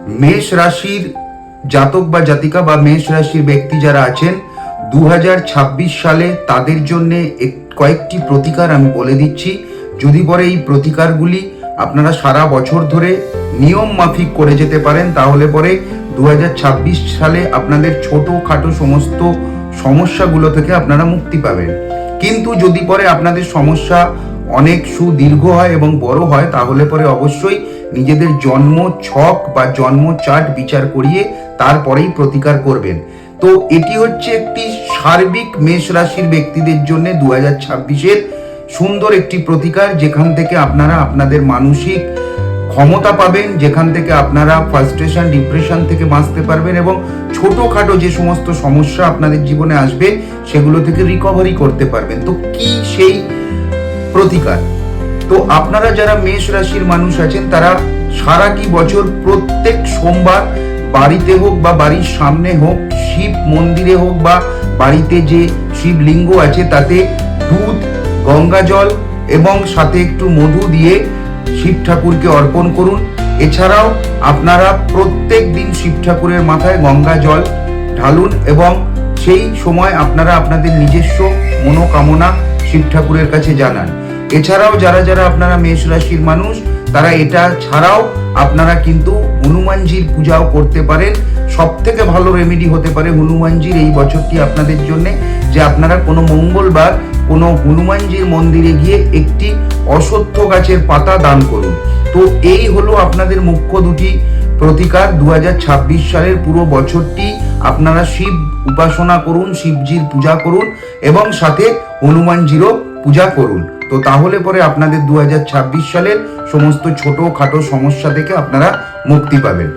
মেষ রাশির জাতক বা জাতিকা বা মেষ রাশির ব্যক্তি যারা আছেন 2026 সালে তাদের জন্য কয়েকটি প্রতিকার আমি বলে দিচ্ছি। যদি পরে এই প্রতিকারগুলি আপনারা সারা বছর ধরে নিয়ম মাফিক করে যেতে পারেন, তাহলে পরে 2026 সালে আপনাদের ছোটোখাটো সমস্ত সমস্যাগুলো থেকে আপনারা মুক্তি পাবেন। কিন্তু যদি পরে আপনাদের সমস্যা অনেক সুদীর্ঘ হয় এবং বড় হয়, তাহলে পরে অবশ্যই নিজেদের জন্ম ছক বা জন্ম চার্ট বিচার করিয়ে তারপরেই প্রতিকার করবেন। তো এটি হচ্ছে একটি সার্বিক মেষ রাশির ব্যক্তিদের জন্য 2026-এর সুন্দর একটি প্রতিকার, যেখান থেকে আপনারা আপনাদের মানসিক ক্ষমতা পাবেন, যেখান থেকে আপনারা ফ্রাস্ট্রেশন ডিপ্রেশন থেকে বাঁচতে পারবেন এবং ছোটোখাটো যে সমস্ত সমস্যা আপনাদের জীবনে আসবে সেগুলো থেকে রিকভারি করতে পারবেন। তো কি সেই প্রতিকার? তো আপনারা যারা মেষ রাশির মানুষ আছেন তারা সারাটি বছর প্রত্যেক সোমবার বাড়িতে হোক বা বাড়ির সামনে হোক, শিব মন্দিরে হোক বা বাড়িতে যে শিবলিঙ্গ আছে তাতে দুধ, গঙ্গা জল এবং সাথে একটু মধু দিয়ে শিব ঠাকুরকে অর্পণ করুন। এছাড়াও আপনারা প্রত্যেক দিন শিব ঠাকুরের মাথায় গঙ্গা জল ঢালুন এবং সেই সময় আপনারা আপনাদের নিজস্ব মনোকামনা শিব ঠাকুরের কাছে জানান। এছাড়াও যারা যারা আপনারা মেষ রাশির মানুষ তারা এটা ছাড়াও আপনারা কিন্তু হনুমানজির পূজাও করতে পারেন। সব থেকে ভালো রেমেডি হতে পারে হনুমানজির এই বছরটি আপনাদের জন্য, যে আপনারা কোনো মঙ্গলবার কোনো হনুমানজির মন্দিরে গিয়ে একটি অশ্বত্থ গাছের পাতা দান করুন। তো এই হলো আপনাদের মুখ্য দুটি প্রতিকার। 2026 সালের পুরো বছরটি আপনারা শিব উপাসনা করুন, শিবজির পূজা করুন এবং সাথে হনুমানজিরও পূজা করুন। তো তাহলে পরে আপনাদের 2026 সালের সমস্ত ছোটোখাটো সমস্যা থেকে আপনারা মুক্তি পাবেন।